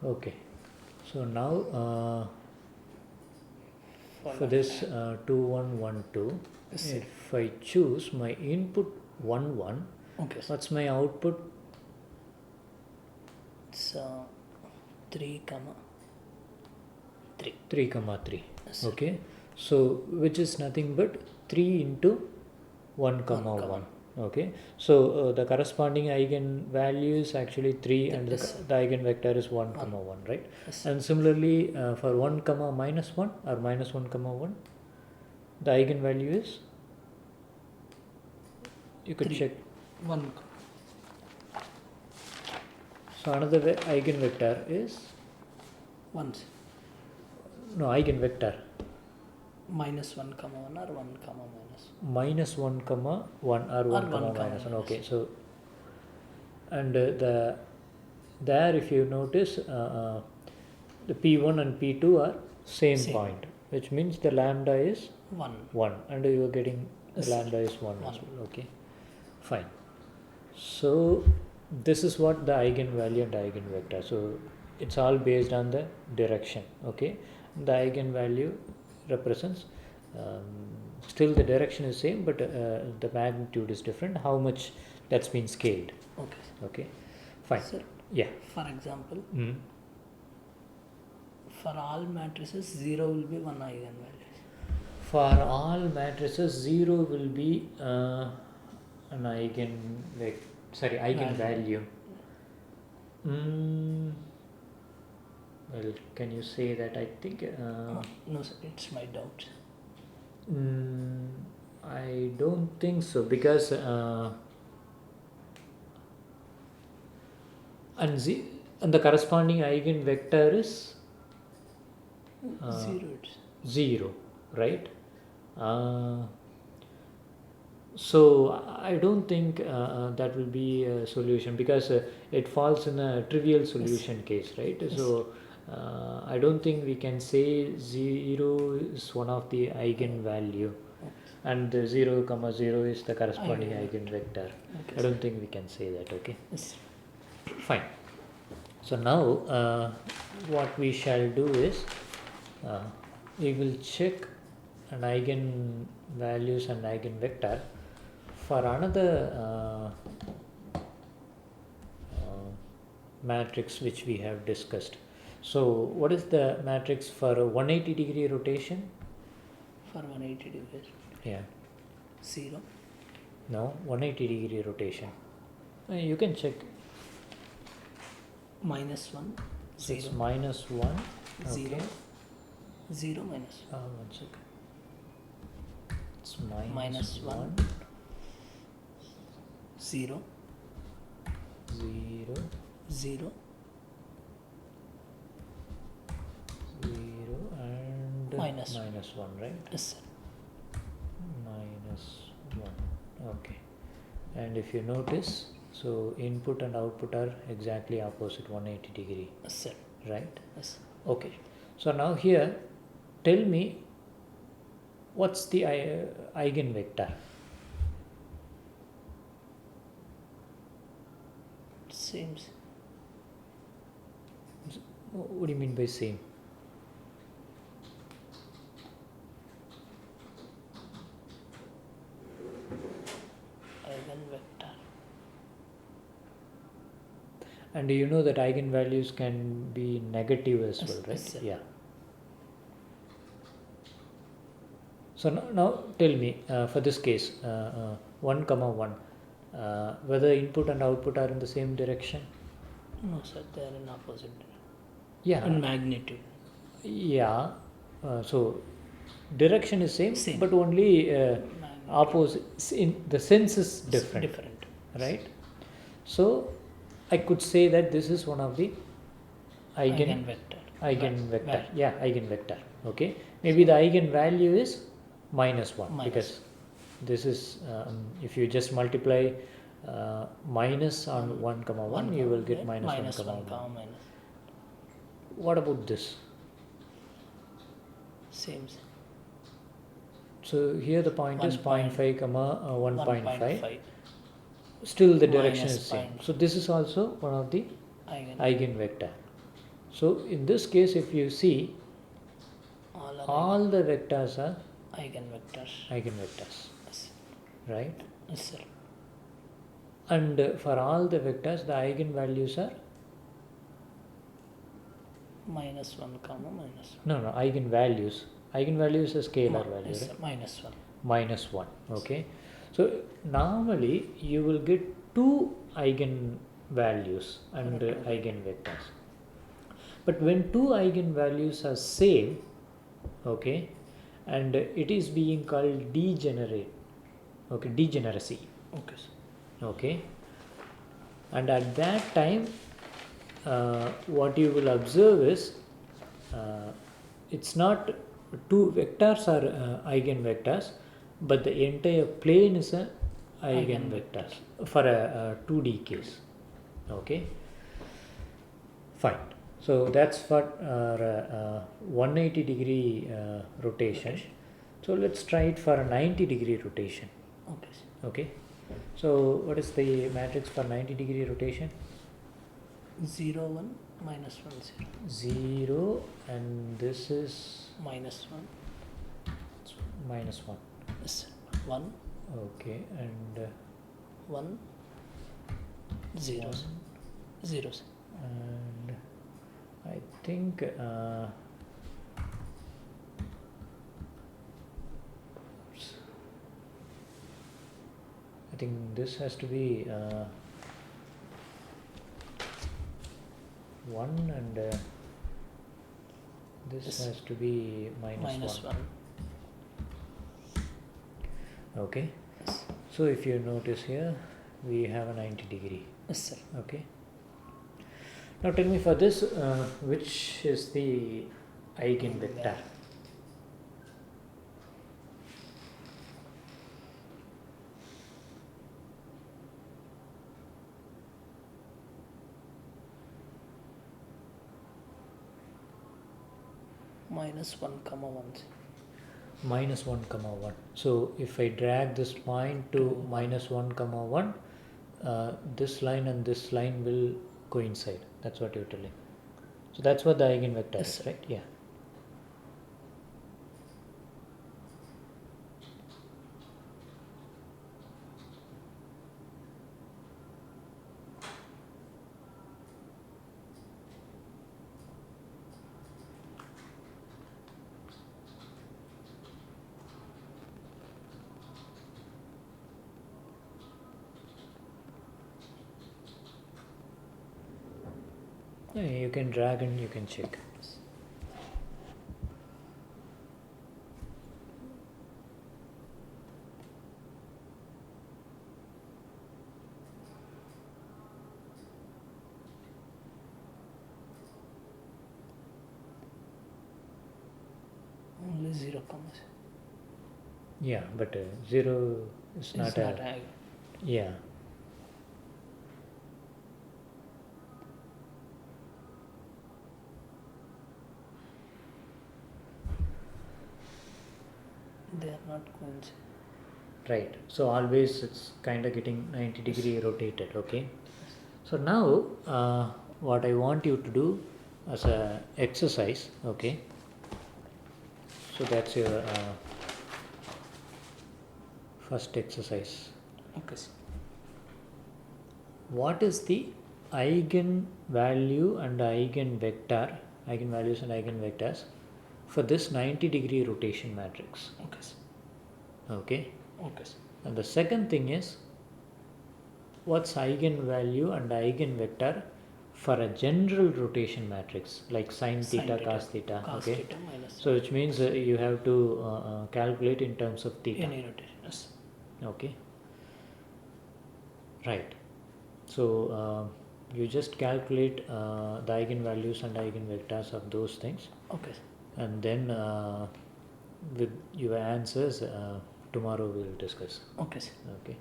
Okay, so now for For this 2 1 1 2, Yes, sir. if I choose my input 1 1, Okay, sir. what's my output? It's 3 comma 3. 3 comma 3. Yes, sir. Okay, so which is nothing but 3 into 1 comma 1, 1. Okay, so the corresponding eigenvalue is actually 3 and Yes, sir. the eigenvector is 1 comma 1, right? Yes, sir. And similarly for 1 comma minus 1 or minus 1 comma 1, the eigenvalue is, you could 3. check. 1. So another eigenvector is, 1. no, eigenvector Minus 1 comma 1 or 1 comma minus. minus 1 comma 1 or 1 comma minus 1. Okay, so and there if you notice the p1 and p2 are same point, which means the lambda is 1 and you are getting the Yes, lambda is 1 as well. Okay, fine. So this is what the eigenvalue and eigenvector. So it's all based on the direction. Okay, the eigenvalue represents still the direction is same, but the magnitude is different. How much that's been scaled. Okay. Okay, fine. Sir, yeah. for example, for all matrices 0 will be one eigenvalue. For all matrices 0 will be an eigenvalue. Well, can you say that? I think no, sir, it's my doubt. I don't think so, because and the corresponding eigenvector is 0, right? So I don't think that will be a solution, because it falls in a trivial solution case, right? So I don't think we can say 0 is one of the eigenvalue and 0 comma 0 is the corresponding eigenvector. I don't think we can say that. Okay, fine. So now what we shall do is we will check an eigenvalues and eigenvector for another matrix which we have discussed. So what is the matrix for a 180 degree rotation? For 180 degrees. Yeah. 0. No, 180 degree rotation. You can check. -1. 0. It's -1. 0. Okay. 0 minus 1. 1 second. It's -1. 0. 0. 0. 0 and -1, right? Yes, sir. -1. Okay. And if you notice, so input and output are exactly opposite 180 degree. Yes, sir. Right? Yes. Okay. So now here, tell me what's the eigenvector? Seems. What do you mean by same? Eigenvector. And you know that eigenvalues can be negative as well, right? Yes, yeah. So now tell me for this case 1 comma 1 whether input and output are in the same direction? No, sir, they are in opposite direction. Yeah. In magnitude. Yeah. So direction is same. But only opposite. In the sense is different. Right? So I could say that this is one of the eigenvector. Yeah, eigenvector. Okay. Maybe the eigenvalue is -1 because this is if you just multiply minus on 1 comma 1, you will get minus 1 comma 1. What about this? Same. So here the point is 0.5 comma 1.5. Still the direction is same. So this is also one of the eigenvector. So in this case, if you see, All are all the vectors are eigenvectors. eigenvectors, Yes. right? Yes, sir. And for all the vectors, the eigenvalues are -1 comma -1. no eigenvalues. Eigenvalue is a scalar value, Yes, right? sir. -1. -1. Okay. So normally you will get two eigenvalues and eigenvectors. But when two eigenvalues are same, okay, and it is being called degenerate, okay, degeneracy, Okay, sir. okay, and at that time what you will observe is it's not two vectors are eigenvectors, but the entire plane is a eigenvector for a 2D case. Okay, fine. So that's for 180-degree rotation. So let's try it for a 90-degree rotation. Okay, sir. Okay, so what is the matrix for 90-degree rotation? 0 1 -1 0. 0, and this is -1. -1. Yes, sir. 1 Okay, and 1 0. 1, 0, sir. and I think this has to be 1, and this Yes. has to be -1. -1. Okay, Yes. so if you notice here, we have a 90-degree. Yes, sir. Okay, now tell me for this, which is the eigenvector? -1 comma 1. -1 comma 1. So if I drag this point to -1 comma 1, this line and this line will coincide. That's what you're telling. So that's what the eigenvector is, right? Yeah. You can drag and you can check. Only 0 commas. Yeah, but 0 is not a. eigen. Yeah. They are not coincident. Right. So always it's kind of getting 90-degree rotated. Okay. So now what I want you to do as a exercise. Okay. So that's your first exercise. Okay, sir. What is the eigenvalue and eigenvector, eigenvalues and eigenvectors for this 90-degree rotation matrix? Okay, sir. Okay. Okay, sir. And the second thing is, what's eigenvalue and eigenvector for a general rotation matrix like sine theta, cos theta? Cos Okay. theta minus. So which means you have to calculate in terms of theta. Any rotation. Yes. Okay. Right. So you just calculate the eigenvalues and eigenvectors of those things, Okay, sir. and then with your answers tomorrow we'll discuss. Okay, sir. Okay.